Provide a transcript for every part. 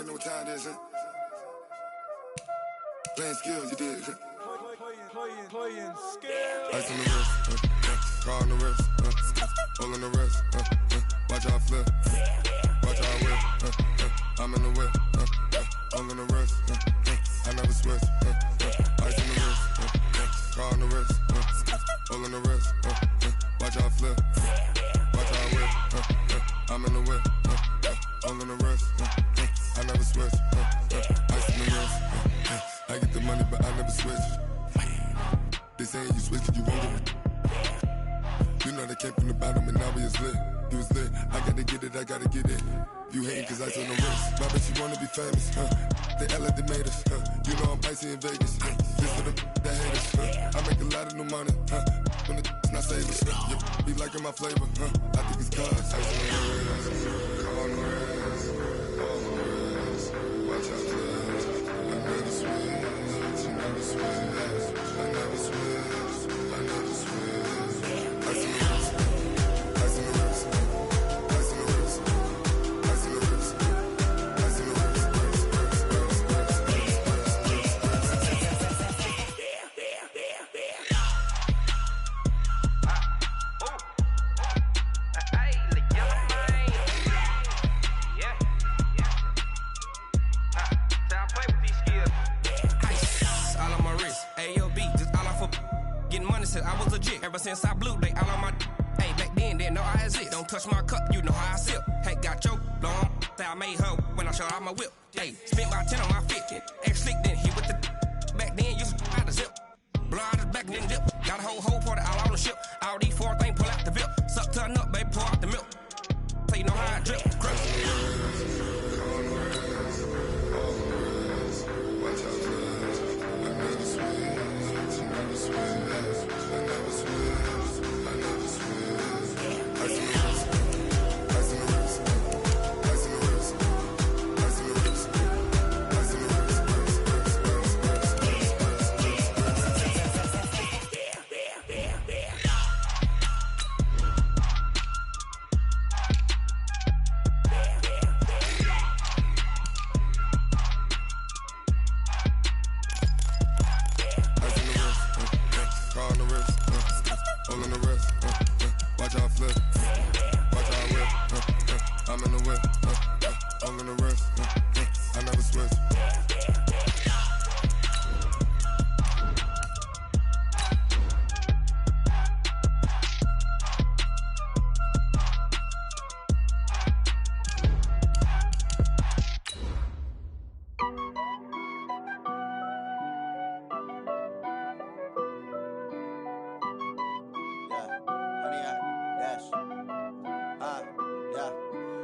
already know what time it is, huh? Playing skills, you did. Playing skills. Ice on the wrist, car on the wrist, hole in the wrist, watch how I flip, watch how I whip, I'm in the whip, hole in the wrist, I never switch, ice on the wrist, car on the wrist, hole in the wrist, watch how I flip, watch how I whip, I'm in the whip, hole in the wrist, I never switch, ice on the wrist, I get the money but I never switch. They saying you switch 'cause you won't get it. You know they came from the bottom and now we is lit. You was lit, I gotta get it, I gotta get it. You hating 'cause ice on the wrist. My bitch, you wanna be famous, They act like they made us, You know I'm icy in Vegas, This for the that hate us, I make a lot of new money, When the not savers, Be liking my flavor, I think it's cause ice on the wrist, car on the wrist, all on the wrist. Watch out, cuz I never switch, I never switch, I never switch, I never switch. Ice on the wrist, ice on the wrist, ice on the wrist, ice on the wrist, ice on the wrist, I was legit ever since I blew they all on my hey back then didn't know I exist. Don't touch my cup, you know how I sip. Hey, got your long that I made her when I showed out my whip. Hey, spent about 10 on my fit. Ex slick then hit with the back then used to out the zip. Blow out his back and then dip. Got a whole party all on the ship. All these four things pull out the VIP. Suck turn up, baby, pour out the milk. So you know how I drip. Crush.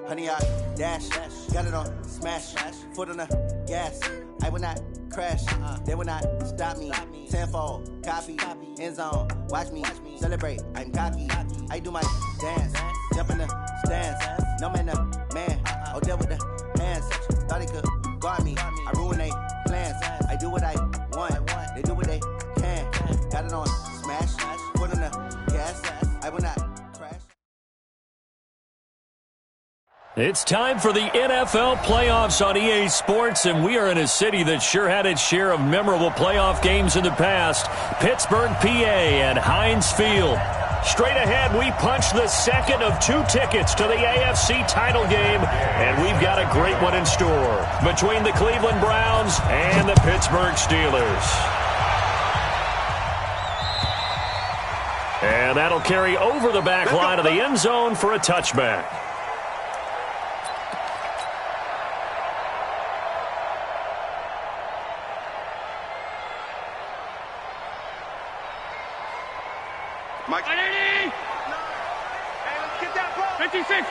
Honey, I dash, got it on smash, foot on the gas. I will not crash, they will not stop me. Tenfold, copy, end zone, watch me celebrate. I'm cocky, I do my dance, jump in the stands. No man, man, I'll deal with the hands. Thought he could guard me, I ruin they plans. I do what I want, they do what they can. Got it on smash, foot on the gas. I will not. It's time for the NFL playoffs on EA Sports, and we are in a city that sure had its share of memorable playoff games in the past, Pittsburgh, PA, and Heinz Field. Straight ahead, we punch the second of 2 tickets to the AFC title game, and we've got a great one in store between the Cleveland Browns and the Pittsburgh Steelers. And that'll carry over the back line of the end zone for a touchback. Mike. Hey, let's get that ball. 56.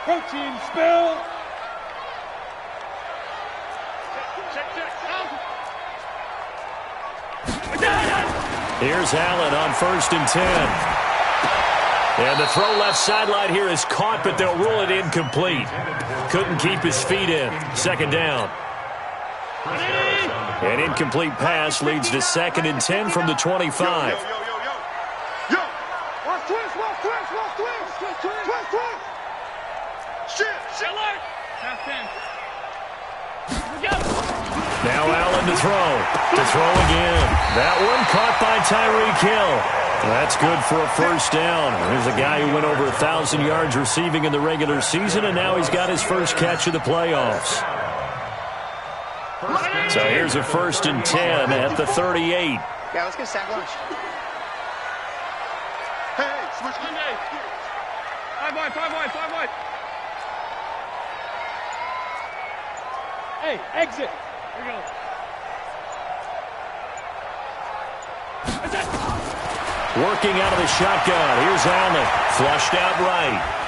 Protein spill. Check. Here's Allen on 1st and 10. And the throw left sideline here is caught, but they'll rule it incomplete. Couldn't keep his feet in. 2nd down. An incomplete pass leads to 2nd and 10 from the 25. Yo. Watch twist. Shit. Allen to throw. To throw again. That one caught by Tyreek Hill. That's good for a first down. There's a guy who went over 1,000 yards receiving in the regular season, and now he's got his first catch of the playoffs. So here's a 1st and 10 at the 38. Yeah, let's get sack lunch. Hey, switch Monday. 5 wide, 5 wide, 5 wide. Hey, exit. Here we go. That's it. Working out of the shotgun. Here's Allen. Flushed out right.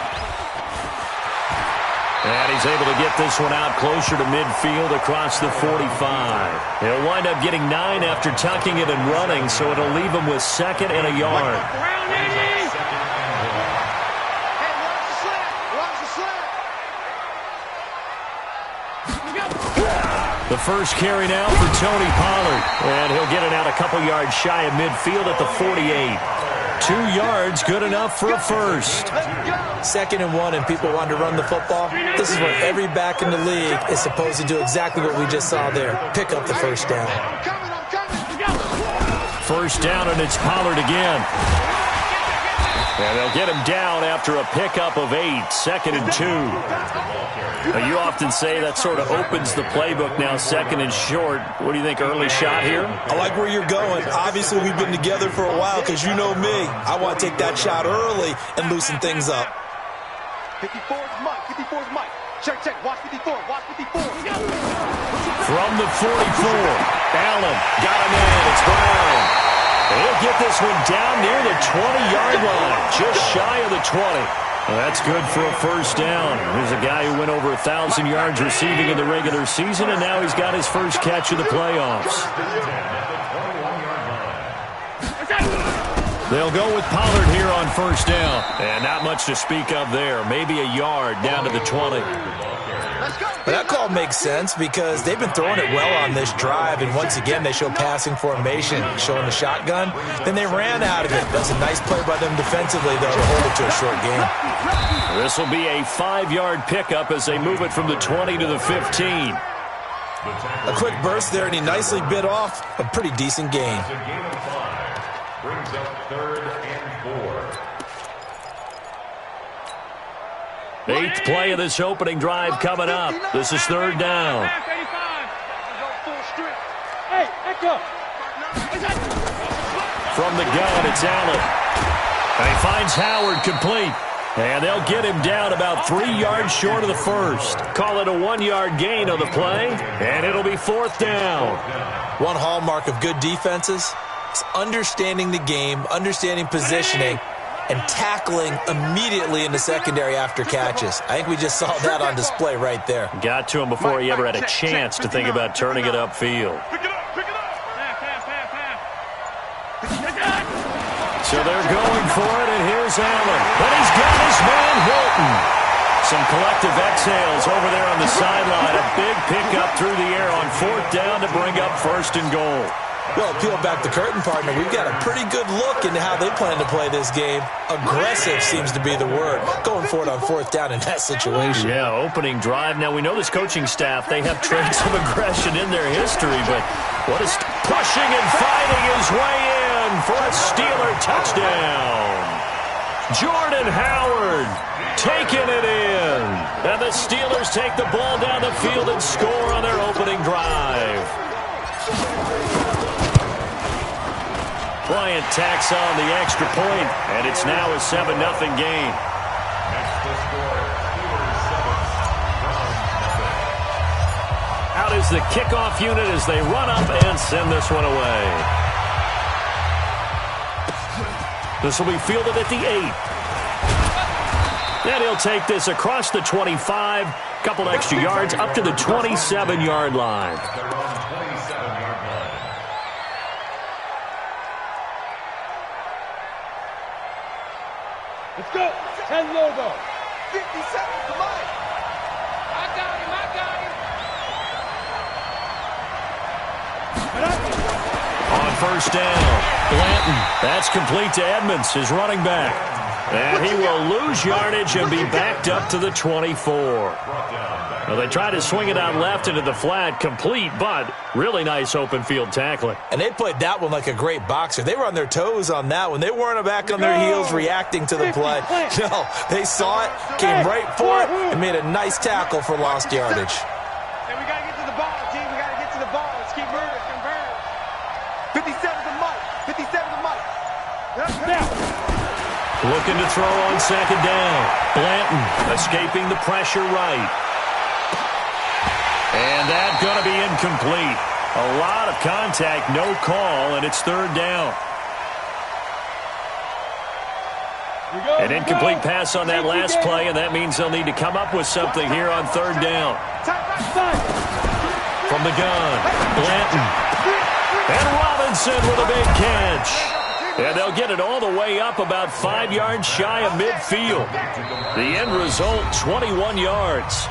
And he's able to get this one out closer to midfield across the 45. He'll wind up getting 9 after tucking it and running, so it'll leave him with 2nd and a yard. Around, Andy. Hey, watch the slap. Watch the slap. The first carry now for Tony Pollard. And he'll get it out a couple yards shy of midfield at the 48. 2 yards, good enough for a first. 2nd and 1 and people want to run the football. This is where every back in the league is supposed to do exactly what we just saw there. Pick up the first down. I'm coming. First down, and it's Pollard again. And they'll get him down after a pickup of 8, 2nd and 2. Now, you often say that sort of opens the playbook now, 2nd and short. What do you think, early shot here? I like where you're going. Obviously, we've been together for a while because you know me. I want to take that shot early and loosen things up. 54's Mike. 54's Mike. Check. Watch 54. Watch 54. From the 44, Allen got him in. It's Brown. He'll get this one down near the 20-yard line, just shy of the 20. Well, that's good for a first down. There's a guy who went over 1,000 yards receiving in the regular season, and now he's got his first catch of the playoffs. They'll go with Pollard here on first down. And not much to speak of there. Maybe a yard down to the 20. But that call makes sense because they've been throwing it well on this drive, and once again they show passing formation, showing the shotgun. Then they ran out of it. That's a nice play by them defensively, though, to hold it to a short game. This will be a 5-yard pickup as they move it from the 20 to the 15. A quick burst there, and he nicely bit off a pretty decent gain. Brings up 3rd and 4. 8th play of this opening drive coming up. This is 3rd down. Hey, Echo. From the gun, it's Allen. And he finds Howard complete. And they'll get him down about 3 yards short of the first. Call it a 1-yard gain on the play, and it'll be 4th down. One hallmark of good defenses is understanding the game, understanding positioning, and tackling immediately in the secondary after catches. I think we just saw that on display right there. Got to him before he ever had a chance to think about turning it upfield. So they're going for it, and here's Allen. But he's got his man Hilton. Some collective exhales over there on the sideline. A big pickup through the air on 4th down to bring up 1st and goal. Well, peel back the curtain, partner. We've got a pretty good look into how they plan to play this game. Aggressive seems to be the word. Going for it on 4th down in that situation. Yeah, opening drive. Now, we know this coaching staff, they have traits of aggression in their history, but what is pushing and fighting his way in for a Steeler touchdown. Jordan Howard taking it in. And the Steelers take the ball down the field and score on their opening drive. Bryant tacks on the extra point, and it's now a 7-0 game. Out is the kickoff unit as they run up and send this one away. This will be fielded at the 8. And he'll take this across the 25, couple extra yards up to the 27-yard line. Let's go. 10 logo. 57 to Mike. I got him. On first down, Blanton. That's complete to Edmonds, his running back. And he will lose yardage and be backed up to the 24. Well, they tried to swing it out left into the flat, complete, but really nice open field tackling. And they played that one like a great boxer. They were on their toes on that one. They weren't back on their heels reacting to the play. No, they saw it, came right for it, and made a nice tackle for lost yardage. Hey, we got to get to the ball, team. We got to get to the ball. Let's keep moving. 57 to Mike. 57 to Mike. Looking to throw on second down. Blanton escaping the pressure right. And that's going to be incomplete. A lot of contact, no call, and it's third down. An incomplete pass on that last play, and that means they'll need to come up with something here on third down. From the gun, Blanton. And Robinson with a big catch. And they'll get it all the way up about 5 yards shy of midfield. The end result, 21 yards.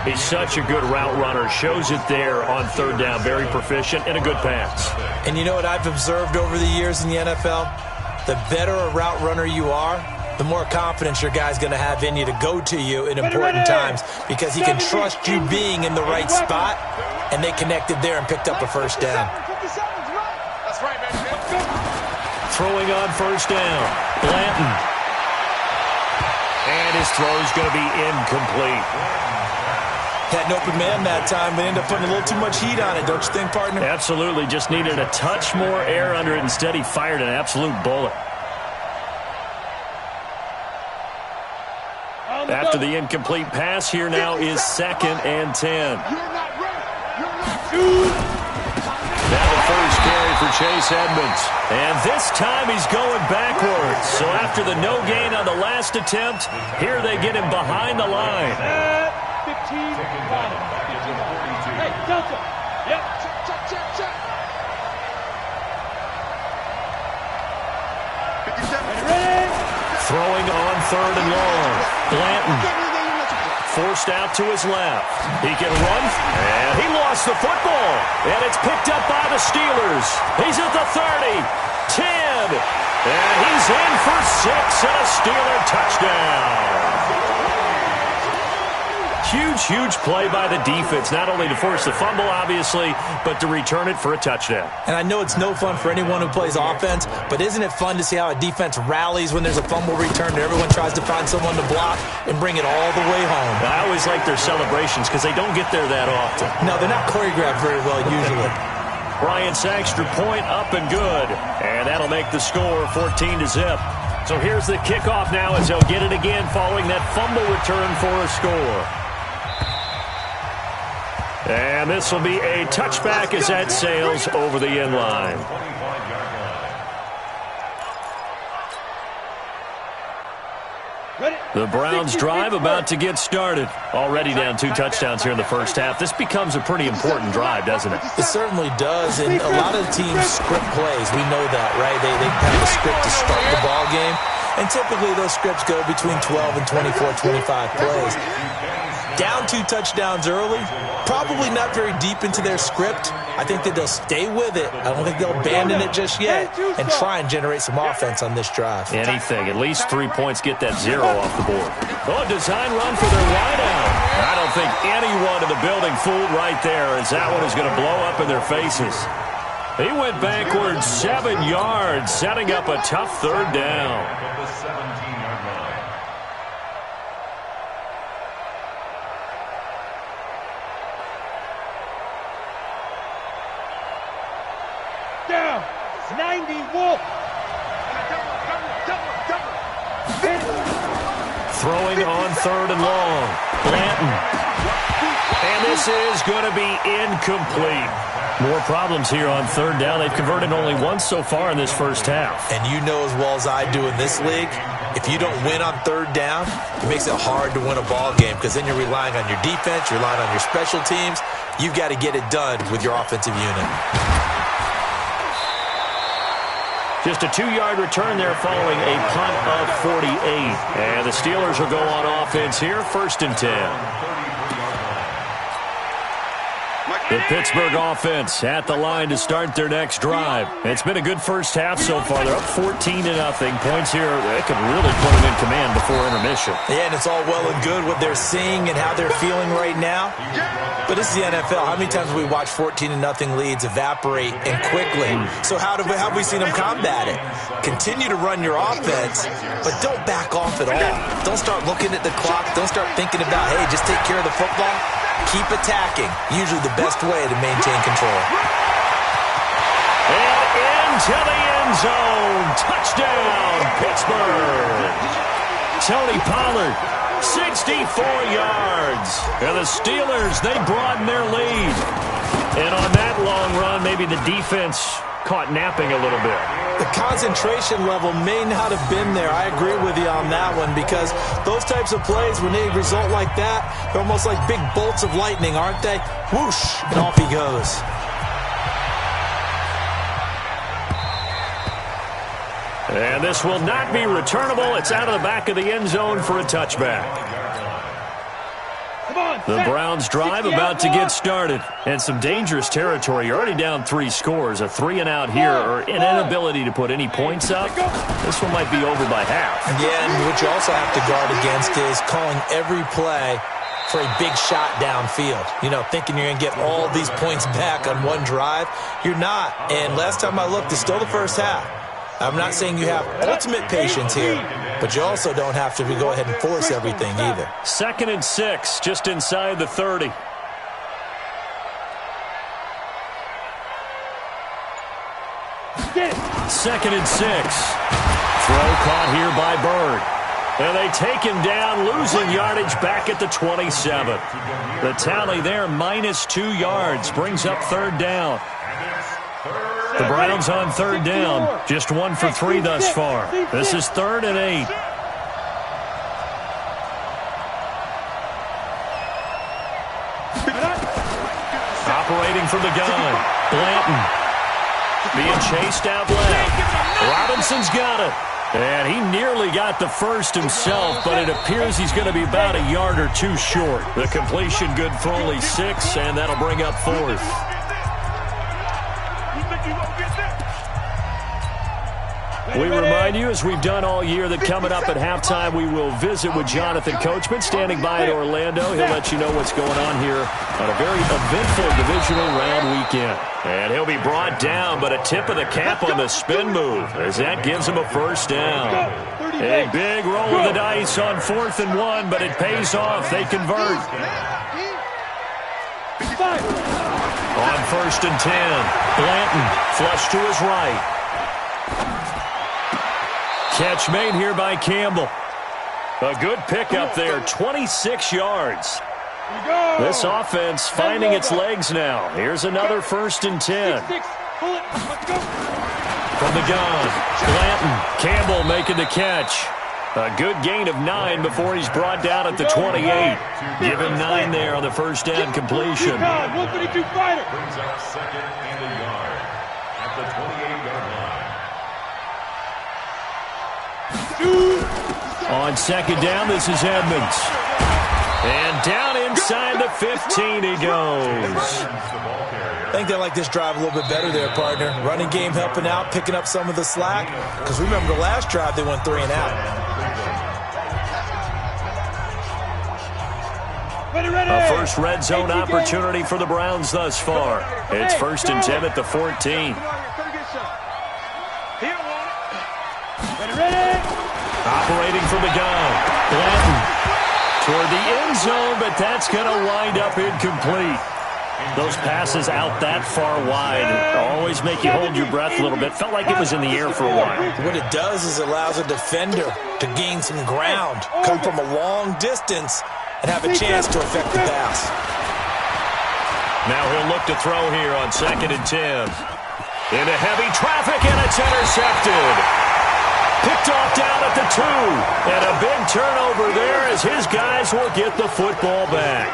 He's such a good route runner. Shows it there on third down. Very proficient and a good pass. And you know what I've observed over the years in the NFL? The better a route runner you are, the more confidence your guy's going to have in you to go to you in important times because he can trust you being in the right spot, and they connected there and picked up a first down. That's right, man. Throwing on first down, Blanton. And his throw's going to be incomplete. Had an open man that time, but ended up putting a little too much heat on it, don't you think, partner? Absolutely. Just needed a touch more air under it. Instead, he fired an absolute bullet. After the incomplete pass, here now is 2nd and 10. Now the first carry for Chase Edmonds. And this time he's going backwards. So after the no gain on the last attempt, here they get him behind the line. 15, 5. Hey, Delta. Yep. Check. 57. Ready? Throwing on third and long. Blanton. Forced out to his left. He can run. And he lost the football. And it's picked up by the Steelers. He's at the 30. 10. And he's in for 6 and a Steeler touchdown. Huge play by the defense, not only to force the fumble, obviously, but to return it for a touchdown. And I know it's no fun for anyone who plays offense, but isn't it fun to see how a defense rallies when there's a fumble return and everyone tries to find someone to block and bring it all the way home? I always like their celebrations because they don't get there that often. No, they're not choreographed very well usually. Bryant's extra point up and good, and that'll make the score 14-0. So here's the kickoff now as they'll get it again following that fumble return for a score. And this will be a touchback as that sails over the end line. The Browns drive about to get started. Already down 2 touchdowns here in the first half. This becomes a pretty important drive, doesn't it? It certainly does, and a lot of teams script plays. We know that, right? They have a script to start the ball game, and typically those scripts go between 12 and 24, 25 plays. Down 2 touchdowns early, probably not very deep into their script. I think that they'll stay with it. I don't think they'll abandon it just yet and try and generate some offense on this drive. Anything. At least 3 points, get that 0 off the board. Oh, a design run for their wideout. I don't think anyone in the building fooled right there as that one is going to blow up in their faces. He went backwards 7 yards, setting up a tough third down. Down. 90 Wolf. Throwing on third and long. Blanton. And this is going to be incomplete. More problems here on third down. They've converted only once so far in this first half. And you know as well as I do in this league, if you don't win on third down, it makes it hard to win a ball game because then you're relying on your defense, you're relying on your special teams. You've got to get it done with your offensive unit. Just a 2-yard return there following a punt of 48. And the Steelers will go on offense here, 1st and 10. The Pittsburgh offense at the line to start their next drive. It's been a good first half so far. They're up 14-0. Points here, they could really put them in command before intermission. Yeah, and it's all well and good what they're seeing and how they're feeling right now. But this is the NFL. How many times have we watched 14-0 leads evaporate and quickly? So how have we seen them combat it? Continue to run your offense, but don't back off at all. Don't start looking at the clock. Don't start thinking about, hey, just take care of the football. Keep attacking. Usually the best way to maintain control. And into the end zone. Touchdown, Pittsburgh. Tony Pollard, 64 yards. And the Steelers, they broaden their lead. And on that long run, maybe the defense caught napping a little bit. The concentration level may not have been there. I agree with you on that one because those types of plays, when they result like that, they're almost like big bolts of lightning, aren't they? Whoosh, and off he goes. And this will not be returnable. It's out of the back of the end zone for a touchback. The Browns drive about to get started. And some dangerous territory. You're already down 3 scores. A 3-and-out here or an inability to put any points up. This one might be over by half. Yeah, and what you also have to guard against is calling every play for a big shot downfield. You know, thinking you're going to get all these points back on one drive. You're not. And last time I looked, it's still the first half. I'm not saying you have ultimate patience here, but you also don't have to go ahead and force everything either. 2nd and 6, just inside the 30. Second and 6. Throw caught here by Bird. And they take him down, losing yardage back at the 27. The tally there, -2 yards, brings up 3rd down. The Browns on 3rd down, just 1 for 3 thus far. This is 3rd and 8. Operating from the gun, Blanton. Being chased out left. Robinson's got it. And he nearly got the first himself, but it appears he's going to be about a yard or 2 short. The completion good for only 6, and that'll bring up 4th. We remind you, as we've done all year, that coming up at halftime, we will visit with Jonathan Coachman, standing by at Orlando. He'll let you know what's going on here on a very eventful divisional round weekend. And he'll be brought down, but a tip of the cap on the spin move, as that gives him a 1st down. A big roll of the dice on 4th and 1, but it pays off. They convert. On 1st and 10, Blanton flush to his right. Catch made here by Campbell. A good pickup there, 26 yards. This offense finding its legs now. Here's another 1st and 10. From the gun, Blanton, Campbell making the catch. A good gain of 9 before he's brought down at the 28. Give him 9 there on the 1st down completion. Brings up 2nd and a yard at the 28-yard line. On 2nd down, this is Edmonds. And down inside the 15 he goes. I think they like this drive a little bit better there, partner. Running game helping out, picking up some of the slack. Because remember, the last drive they went 3 and out. A first red zone opportunity for the Browns thus far. It's 1st and 10 at the 14. Operating from the gun, Blanton toward the end zone, but that's going to wind up incomplete. Those passes out that far wide always make you hold your breath a little bit. Felt like it was in the air for a while. What it does is it allows a defender to gain some ground, come from a long distance, and have a chance to affect the pass. Now he'll look to throw here on 2nd and 10. Into heavy traffic, and it's intercepted. Picked off down at the 2. And a big turnover there as his guys will get the football back.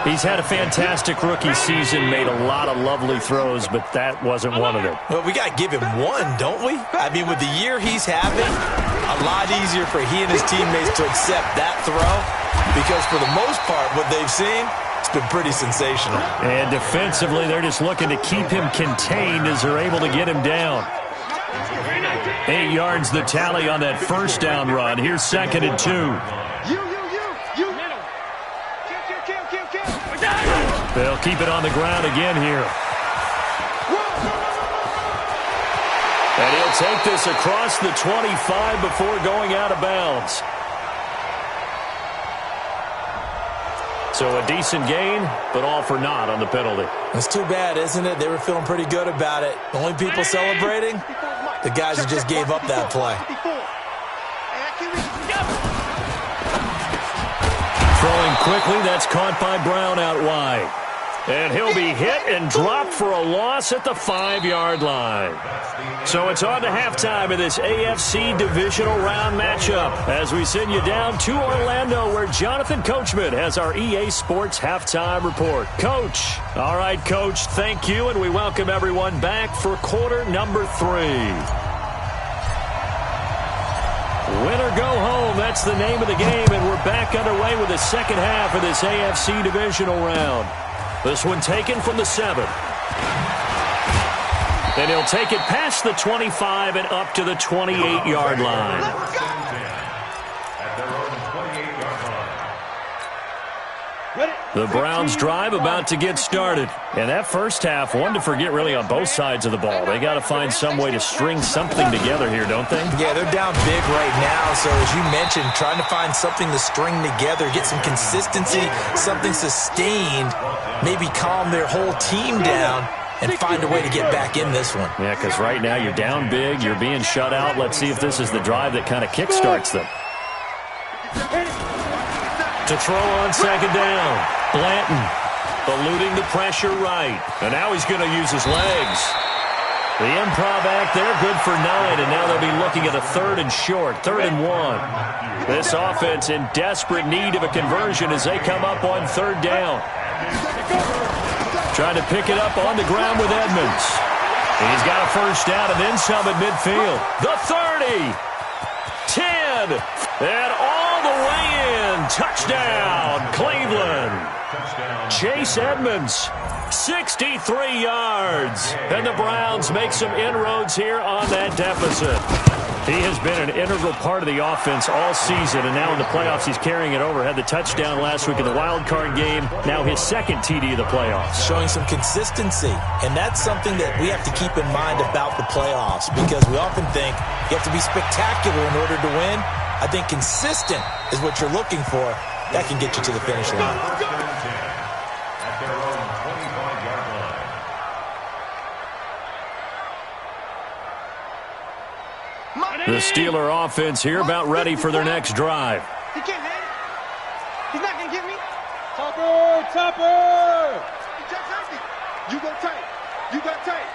He's had a fantastic rookie season, made a lot of lovely throws, but that wasn't one of them. Well, we got to give him one, don't we? I mean, with the year he's having, a lot easier for he and his teammates to accept that throw because for the most part, what they've seen, It's been pretty sensational. And defensively, they're just looking to keep him contained as they're able to get him down. 8 yards the tally on that first down run. Here's 2nd and 2. They'll keep it on the ground again here. And he'll take this across the 25 before going out of bounds. So a decent gain, but all for naught on the penalty. That's too bad, isn't it? They were feeling pretty good about it. The only people celebrating, the guys who just gave up that play. Throwing quickly, that's caught by Brown out wide. And he'll be hit and dropped for a loss at the 5-yard line. So it's on to halftime of this AFC divisional round matchup as we send you down to Orlando where Jonathan Coachman has our EA Sports halftime report. Coach. All right, Coach, thank you, and we welcome everyone back for quarter number 3. Win or go home, that's the name of the game, and we're back underway with the second half of this AFC divisional round. This one taken from the 7. And he'll take it past the 25 and up to the 28-yard line. The Browns drive about to get started. And that first half, one to forget really on both sides of the ball. They got to find some way to string something together here, don't they? Yeah, they're down big right now. So as you mentioned, trying to find something to string together, get some consistency, something sustained, maybe calm their whole team down and find a way to get back in this one. Yeah, because right now you're down big, you're being shut out. Let's see if this is the drive that kind of kickstarts them. To throw on second down. Blanton eluding the pressure right. And now he's going to use his legs. The improv act there, good for 9. And now they'll be looking at a 3rd and short, 3rd and 1. This offense in desperate need of a conversion as they come up on 3rd down. Trying to pick it up on the ground with Edmonds. He's got a first down and then some at midfield. The 30. 10. And all the way in. Touchdown, Cleveland. Chase Edmonds, 63 yards. And the Browns make some inroads here on that deficit. He has been an integral part of the offense all season, and now in the playoffs he's carrying it over. Had the touchdown last week in the wild card game. Now his 2nd TD of the playoffs. Showing some consistency, and that's something that we have to keep in mind about the playoffs because we often think you have to be spectacular in order to win. I think consistent is what you're looking for. That can get you to the finish line. The Steeler offense here about ready for their next drive. He can't have it. He's not going to get me. Topper! You go tight. You got tight.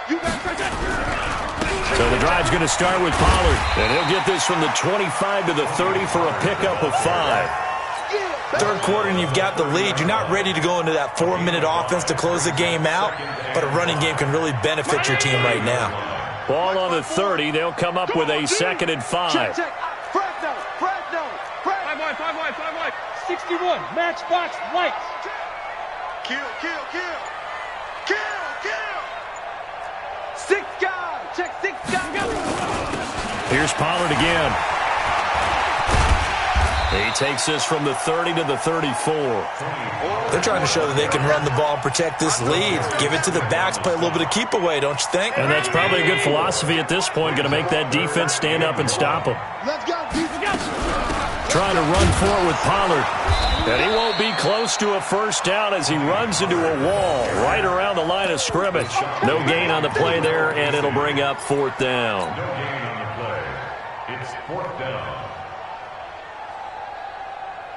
You got tight. So the drive's going to start with Pollard. And he'll get this from the 25 to the 30 for a pickup of 5. Third quarter and you've got the lead. You're not ready to go into that 4-minute offense to close the game out, but a running game can really benefit your team right now. Ball on the 30. They'll come up with a 2nd and 5. Check. Fresno. 5 wide. 61. Matchbox lights. Kill. 6 guys. Check 6 guys. Here's Pollard again. He takes this from the 30 to the 34. They're trying to show that they can run the ball and protect this lead. Give it to the backs, play a little bit of keep away, don't you think? And that's probably a good philosophy at this point, going to make that defense stand up and stop them. Let's go. Trying to run forward with Pollard. And he won't be close to a first down as he runs into a wall right around the line of scrimmage. No gain on the play there, and it'll bring up 4th down. No gain on the play. It's 4th down.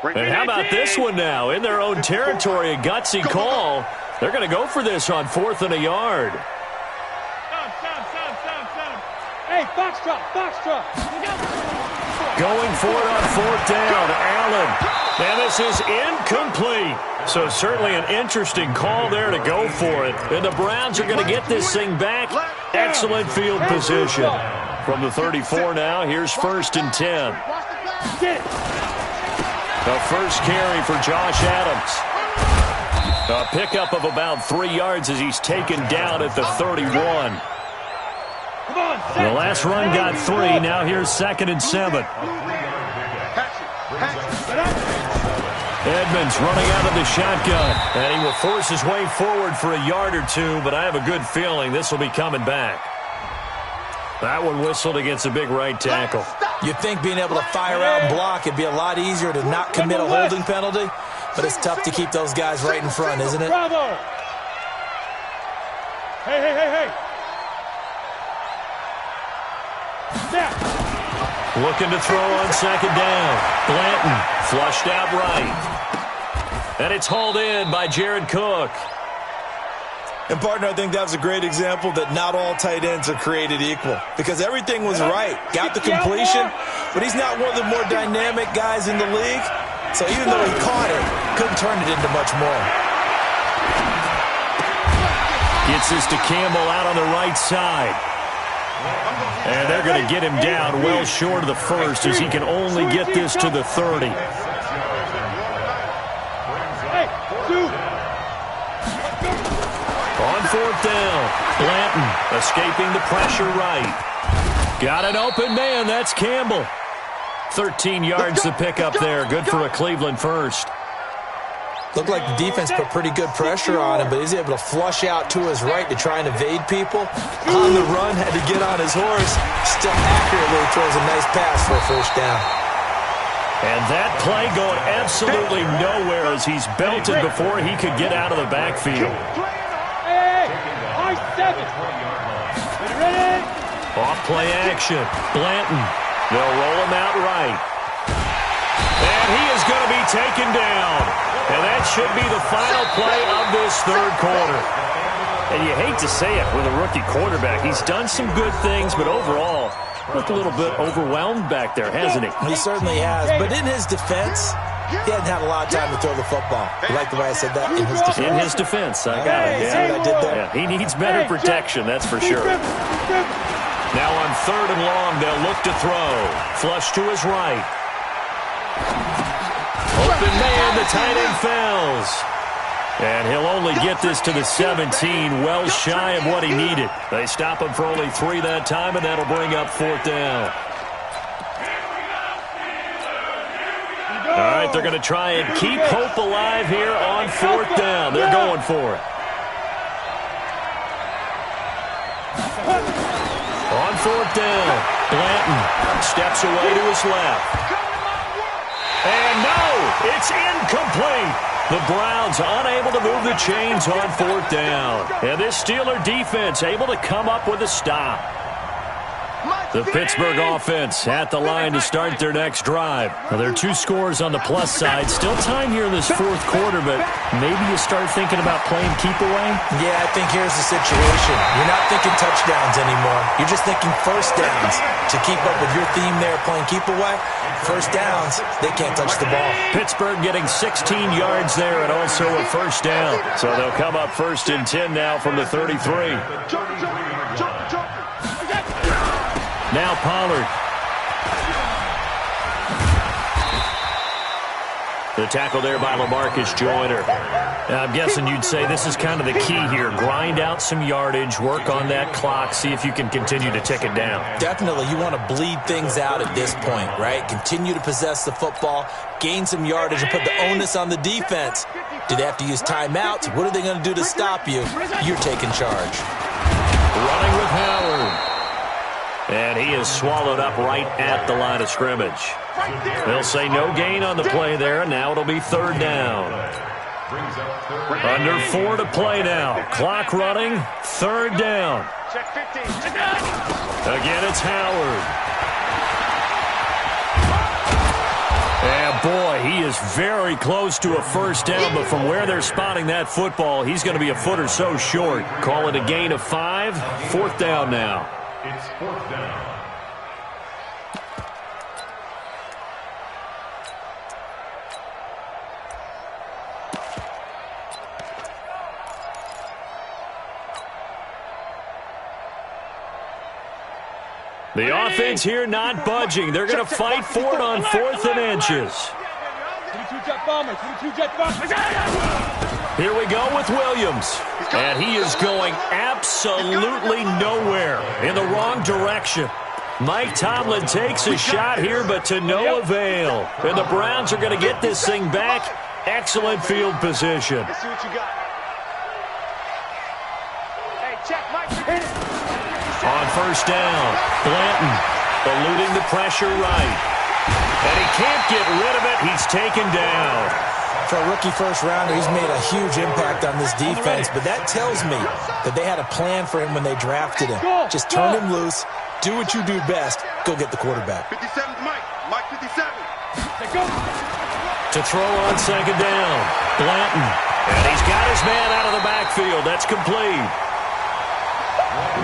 And how about this one now? In their own territory, a gutsy call. They're going to go for this on 4th and a yard. Stop. Hey, Foxtrot. Going for it on 4th down. Allen. And this is incomplete. So certainly an interesting call there to go for it. And the Browns are going to get this thing back. Excellent field position. From the 34 now, here's 1st and 10. Get it. The first carry for Josh Adams. A pickup of about 3 yards as he's taken down at the 31. The last run got 3. Now here's 2nd and 7. Edmonds running out of the shotgun. And he will force his way forward for a yard or 2, but I have a good feeling this will be coming back. That one whistled against a big right tackle. You'd think being able to fire out and block it'd be a lot easier to not commit a holding penalty, but it's tough to keep those guys right in front, isn't it? Bravo! Hey! Snap! Looking to throw on 2nd down. Blanton flushed out right. And it's hauled in by Jared Cook. And, partner, I think that was a great example that not all tight ends are created equal, because everything was right. Got the completion, but he's not one of the more dynamic guys in the league. So even though he caught it, couldn't turn it into much more. Gets this to Campbell out on the right side. And they're going to get him down well short of the first as he can only get this to the 30. On 4th down, Blanton escaping the pressure right. Got an open man, that's Campbell. 13 yards to pick up there. Good for a Cleveland first. Looked like the defense put pretty good pressure on him, but he's able to flush out to his right to try and evade people. On the run, had to get on his horse. Still accurately throws a nice pass for a first down. And that play going absolutely nowhere as he's belted before he could get out of the backfield. High 7. Ready? Off play action. Blanton. They'll roll him out right. And he is going to be taken down. And that should be the final play of this 3rd quarter. And you hate to say it with a rookie quarterback. He's done some good things, but overall, looked a little bit overwhelmed back there, hasn't he? He certainly has. But in his defense, he hadn't had a lot of time to throw the football. You like the way I said that? In his defense. In his defense. I got it. See what I did there? Yeah, he needs better protection, that's for sure. Now on 3rd and long, they'll look to throw. Flush to his right. Open man, the tight end fails. And he'll only get this to the 17, well shy of what he needed. They stop him for only 3 that time, and that'll bring up 4th down. All right, they're going to try and keep hope alive here on 4th down. They're going for it. On 4th down, Blanton steps away to his left. And no, it's incomplete. The Browns unable to move the chains on 4th down. And this Steeler defense able to come up with a stop. The Pittsburgh offense at the line to start their next drive. Now, there are 2 scores on the plus side. Still time here in this 4th quarter, but maybe you start thinking about playing keep away? Yeah, I think here's the situation. You're not thinking touchdowns anymore. You're just thinking first downs. To keep up with your theme there, playing keep away, first downs, they can't touch the ball. Pittsburgh getting 16 yards there and also a first down. So they'll come up 1st and 10 now from the 33. Now Pollard. The tackle there by LaMarcus Joyner. Now, I'm guessing you'd say this is kind of the key here. Grind out some yardage, work on that clock, see if you can continue to tick it down. Definitely. You want to bleed things out at this point, right? Continue to possess the football, gain some yardage, and put the onus on the defense. Do they have to use timeouts? What are they going to do to stop you? You're taking charge. Running with Howard. And he is swallowed up right at the line of scrimmage. They'll say no gain on the play there, and now it'll be 3rd down. Under 4 to play now. Clock running, 3rd down. Again, it's Howard. And boy, he is very close to a first down, but from where they're spotting that football, he's going to be a foot or so short. Call it a gain of 5, 4th down now. It's 4th down. The offense here not budging. They're going to fight for it on 4th and inches. Here we go with Williams. And he is going absolutely nowhere, in the wrong direction. Mike Tomlin takes a shot here, but to no avail. And the Browns are going to get this thing back. Excellent field position. Let's see what you got. Hey, check, Mike. On first down, Blanton eluding the pressure right. And he can't get rid of it. He's taken down. For a rookie first-rounder, he's made a huge impact on this defense, but that tells me that they had a plan for him when they drafted him. Just turn him loose, do what you do best, go get the quarterback. 57's Mike. Mike 57. To throw on second down, Blanton. And he's got his man out of the backfield. That's complete.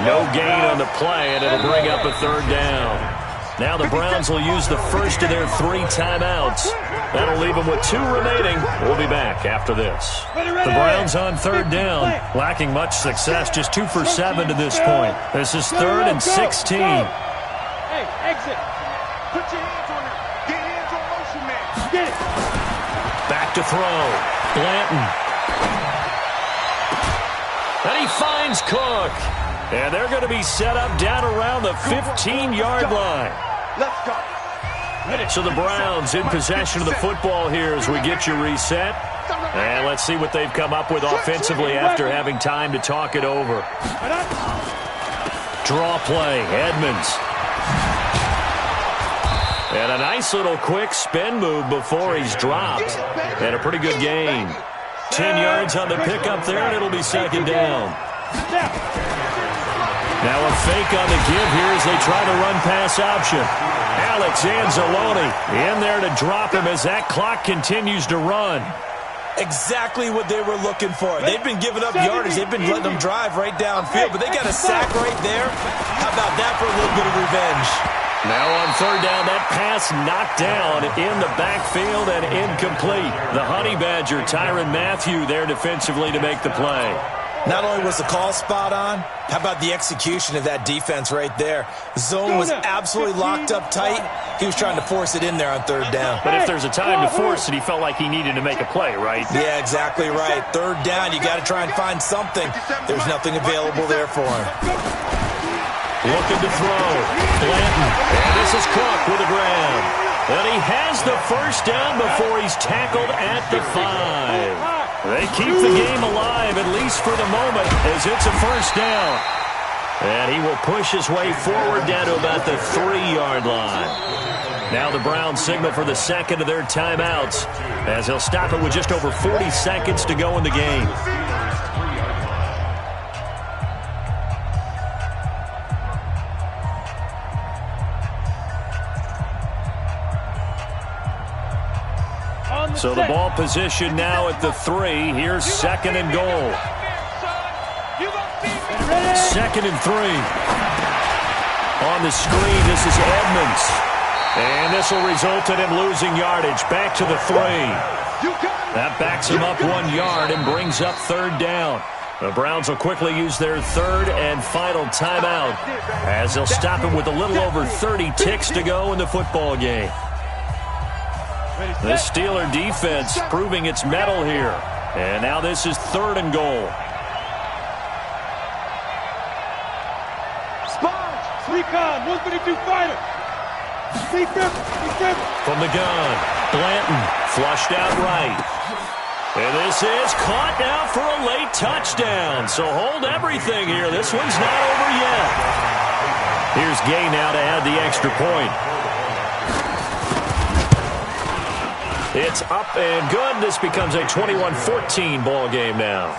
No gain on the play, and it'll bring up a third down. Now the Browns will use the first of their 3 timeouts. That'll leave them with 2 remaining. We'll be back after this. The Browns on third down, lacking much success, just 2 for 7 to this point. This is 3rd and 16. Hey, exit. Put your hands on it. Get hands on motion, man. Get it. Back to throw. Blanton. And he finds Cook. And they're going to be set up down around the 15-yard line. Let's go. So the Browns in possession of the football here as we get you reset. And let's see what they've come up with offensively after having time to talk it over. Draw play, Edmonds. And a nice little quick spin move before he's dropped. And a pretty good gain. 10 yards on the pickup there, and it'll be second down. Now a fake on the give here as they try to run pass option. Alex Anzalone in there to drop him as that clock continues to run. Exactly what they were looking for. They've been giving up yardage. They've been letting them drive right downfield, but they got a sack right there. How about that for a little bit of revenge? Now on third down, that pass knocked down in the backfield and incomplete. The Honey Badger, Tyrann Mathieu, there defensively to make the play. Not only was the call spot on, how about the execution of that defense right there? The zone was absolutely locked up tight. He was trying to force it in there on third down. But if there's a time to force it, he felt like he needed to make a play, right? Yeah, exactly right. Third down, you got to try and find something. There's nothing available there for him. Looking to throw. Blanton. And this is Cook with the grab. And he has the first down before he's tackled at the 5. They keep the game alive, at least for the moment, as it's a first down. And he will push his way forward down to about the 3-yard line. Now the Browns signal for the second of their timeouts, as he'll stop it with just over 40 seconds to go in the game. So the ball position now at the 3. Here's second and goal. Second and 3. On the screen, this is Edmonds. And this will result in him losing yardage. Back to the 3. That backs him up 1 yard and brings up third down. The Browns will quickly use their 3rd and final timeout, as they'll stop him with a little over 30 ticks to go in the football game. The Steeler defense proving its mettle here. And now this is 3rd and goal. Sponge, recon, 152 fighter. From the gun, Blanton flushed out right. And this is caught now for a late touchdown. So hold everything here. This one's not over yet. Here's Gay now to add the extra point. It's up and good. This becomes a 21-14 ball game now.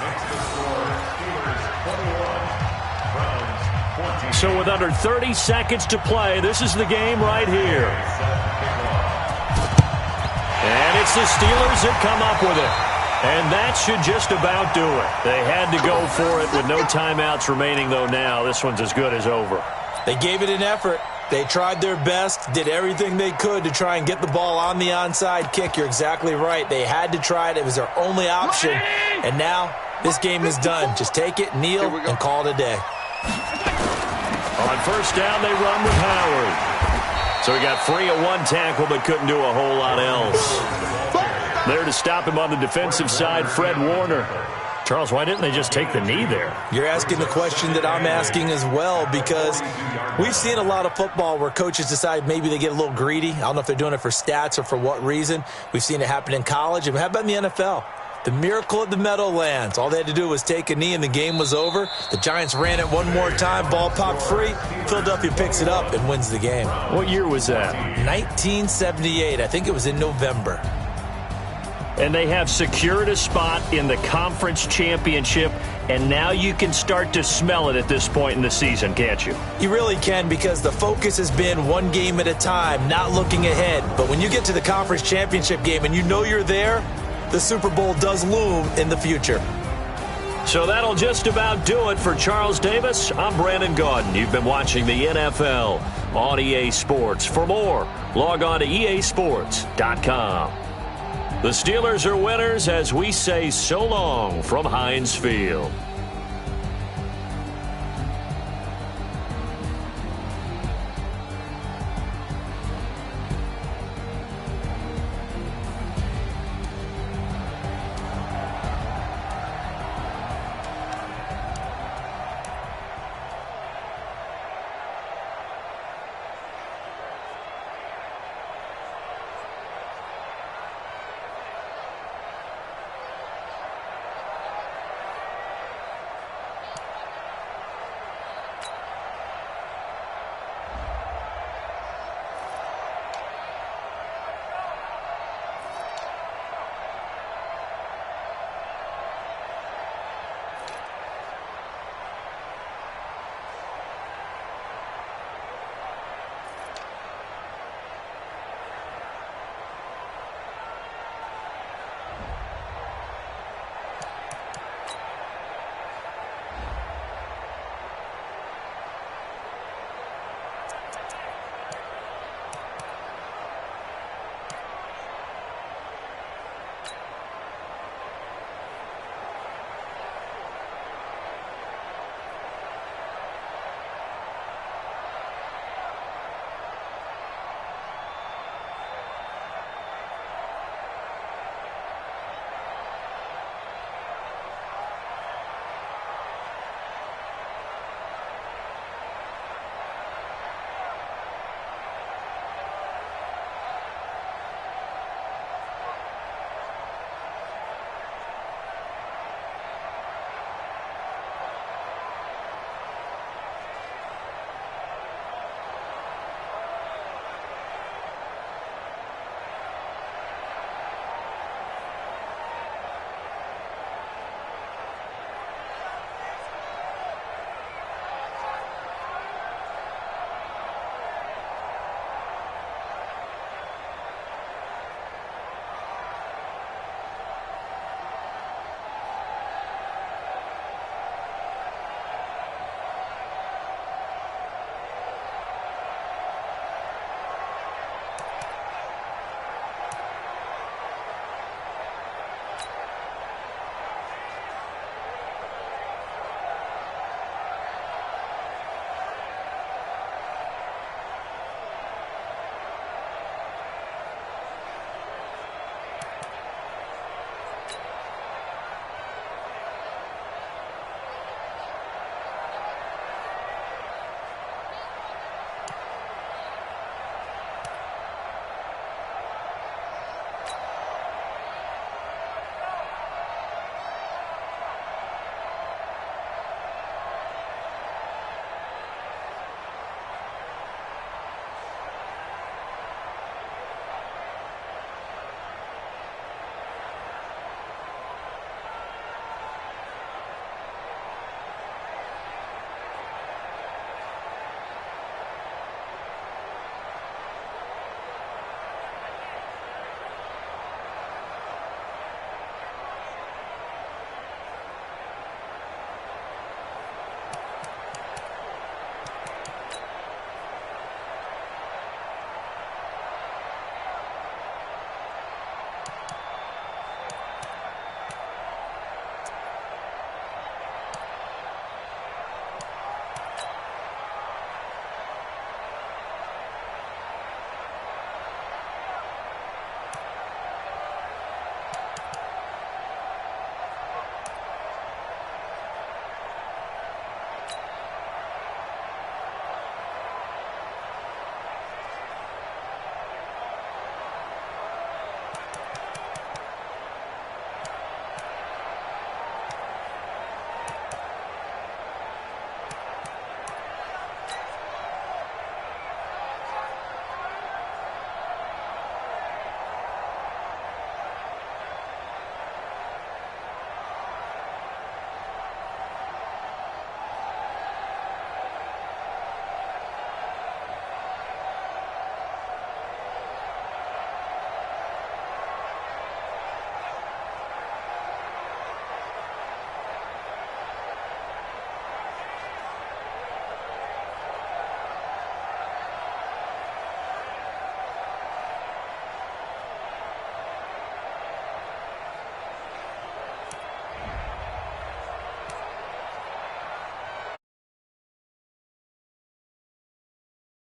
So with under 30 seconds to play, this is the game right here. And it's the Steelers that come up with it. And that should just about do it. They had to go for it with no timeouts remaining, though now. This one's as good as over. They gave it an effort. They tried their best, did everything they could to try and get the ball on the onside kick. You're exactly right. They had to try it. It was their only option. And now this game is done. Just take it, kneel, and call it a day. On first down, they run with Howard. So he got free of 1 tackle but couldn't do a whole lot else. There to stop him on the defensive side, Fred Warner. Charles, why didn't they just take the knee there? You're asking the question that I'm asking as well, because we've seen a lot of football where coaches decide maybe they get a little greedy. I don't know if they're doing it for stats or for what reason. We've seen it happen in college. And how about in the NFL? The miracle of the Meadowlands. All they had to do was take a knee and the game was over. The Giants ran it one more time. Ball popped free. Philadelphia picks it up and wins the game. What year was that? 1978. I think it was in November. And they have secured a spot in the conference championship, and now you can start to smell it at this point in the season, can't you? You really can, because the focus has been one game at a time, not looking ahead. But when you get to the conference championship game and you know you're there, the Super Bowl does loom in the future. So that'll just about do it for Charles Davis. I'm Brandon Gaudin. You've been watching the NFL on EA Sports. For more, log on to easports.com. The Steelers are winners as we say so long from Heinz Field.